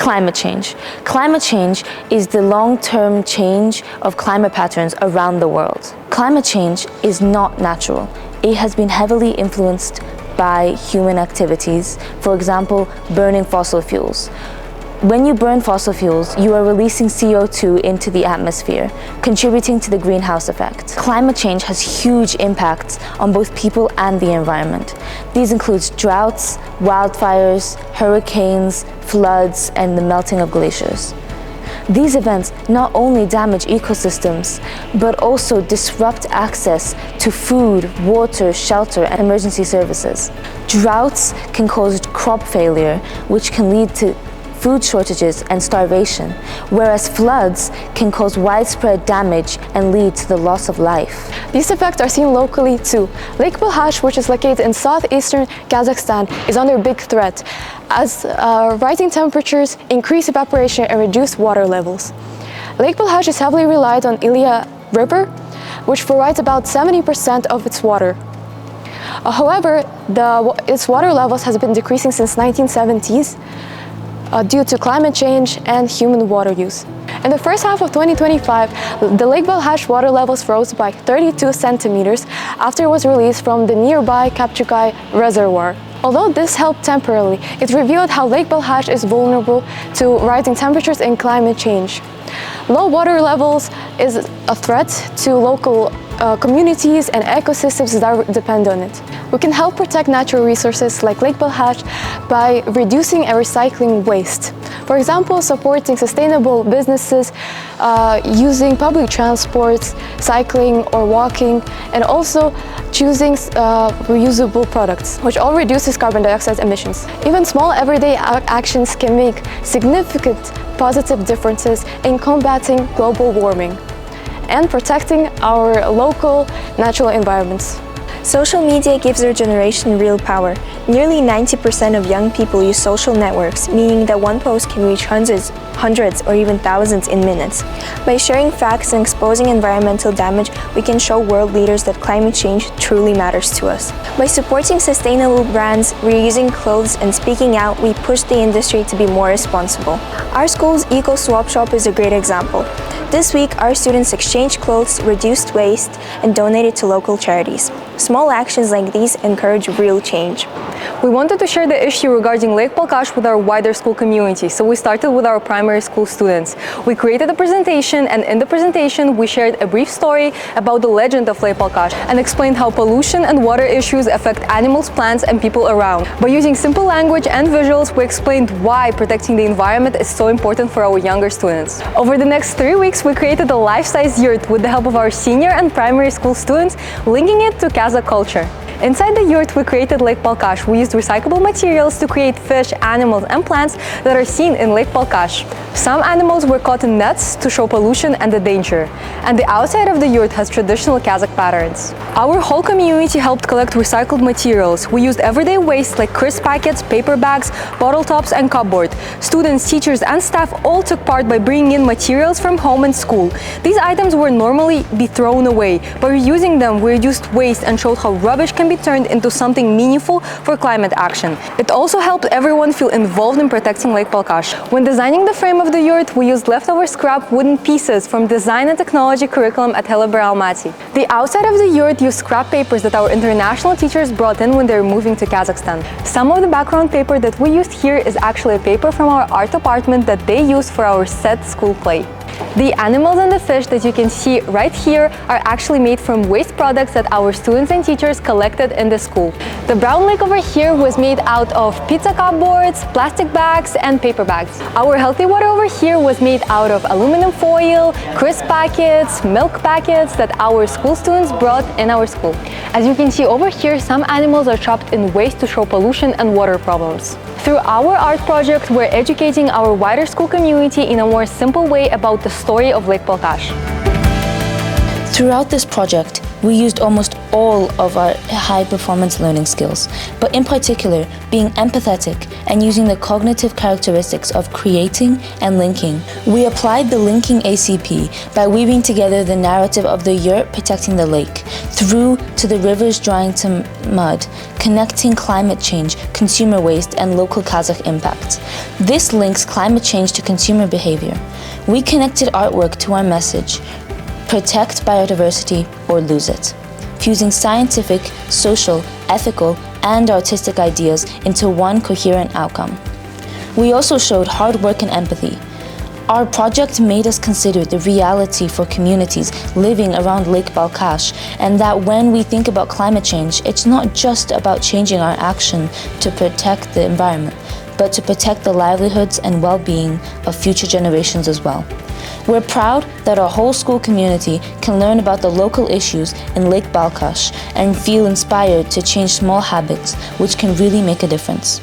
Climate change. Climate change is the long-term change of climate patterns around the world. Climate change is not natural. It has been heavily influenced by human activities, for example, burning fossil fuels. When you burn fossil fuels, you are releasing CO2 into the atmosphere, contributing to the greenhouse effect. Climate change has huge impacts on both people and the environment. These include droughts, wildfires, hurricanes, floods, and the melting of glaciers. These events not only damage ecosystems, but also disrupt access to food, water, shelter, and emergency services. Droughts can cause crop failure, which can lead to food shortages and starvation, whereas floods can cause widespread damage and lead to the loss of life. These effects are seen locally too. Lake Balkhash, which is located in southeastern Kazakhstan, is under big threat as rising temperatures increase evaporation and reduce water levels. Lake Balkhash is heavily reliant on Ilya River, which provides about 70% of its water. However, its water levels has been decreasing since 1970s due to climate change and human water use. In the first half of 2025, the Lake Balkhash water levels rose by 32 centimeters after it was released from the nearby Kapchukai reservoir. Although this helped temporarily, it revealed how Lake Balkhash is vulnerable to rising temperatures and climate change. Low water levels is a threat to local communities and ecosystems that depend on it. We can help protect natural resources like Lake Balkhash by reducing and recycling waste. For example, supporting sustainable businesses, using public transports, cycling or walking, and also choosing reusable products, which all reduces carbon dioxide emissions. Even small everyday actions can make significant positive differences in combating global warming and protecting our local natural environments. Social media gives our generation real power. Nearly 90% of young people use social networks, meaning that one post can reach hundreds or even thousands in minutes. By sharing facts and exposing environmental damage, we can show world leaders that climate change truly matters to us. By supporting sustainable brands, reusing clothes, and speaking out, we push the industry to be more responsible. Our school's Eco Swap Shop is a great example. This week, our students exchanged clothes, reduced waste, and donated to local charities. Small actions like these encourage real change. We wanted to share the issue regarding Lake Balkhash with our wider school community, so we started with our primary school students. We created a presentation, and in the presentation, we shared a brief story about the legend of Lake Balkhash and explained how pollution and water issues affect animals, plants, and people around. By using simple language and visuals, we explained why protecting the environment is so important for our younger students. Over the next 3 weeks, we created a life-size yurt with the help of our senior and primary school students, linking it to Kazakh culture. Inside the yurt, we created Lake Balkhash. We used recyclable materials to create fish, animals, and plants that are seen in Lake Balkhash. Some animals were caught in nets to show pollution and the danger. And the outside of the yurt has traditional Kazakh patterns. Our whole community helped collect recycled materials. We used everyday waste like crisp packets, paper bags, bottle tops, and cardboard. Students, teachers, and staff all took part by bringing in materials from home and school. These items would normally be thrown away. By reusing them, we reduced waste and showed how rubbish can be turned into something meaningful for climate action. It also helped everyone feel involved in protecting Lake Balkhash. When designing the frame of the yurt, we used leftover scrap wooden pieces from design and technology curriculum at HPL Almaty. The outside of the yurt used scrap papers that our international teachers brought in when they were moving to Kazakhstan. Some of the background paper that we used here is actually a paper from our art department that they used for our set school play. The animals and the fish that you can see right here are actually made from waste products that our students and teachers collected in the school. The brown lake over here was made out of pizza cupboards, plastic bags, and paper bags. Our healthy water over here was made out of aluminum foil, crisp packets, milk packets that our school students brought in our school. As you can see over here, some animals are trapped in waste to show pollution and water problems. Through our art project, we're educating our wider school community in a more simple way about the story of Lake Balkhash. Throughout this project, we used almost all of our high-performance learning skills, but in particular, being empathetic and using the cognitive characteristics of creating and linking. We applied the linking ACP by weaving together the narrative of the yurt protecting the lake, through to the rivers drying to mud, connecting climate change, consumer waste, and local Kazakh impact. This links climate change to consumer behavior. We connected artwork to our message, protect biodiversity or lose it, fusing scientific, social, ethical, and artistic ideas into one coherent outcome. We also showed hard work and empathy. Our project made us consider the reality for communities living around Lake Balkhash, and that when we think about climate change, it's not just about changing our action to protect the environment, but to protect the livelihoods and well-being of future generations as well. We're proud that our whole school community can learn about the local issues in Lake Balkhash and feel inspired to change small habits which can really make a difference.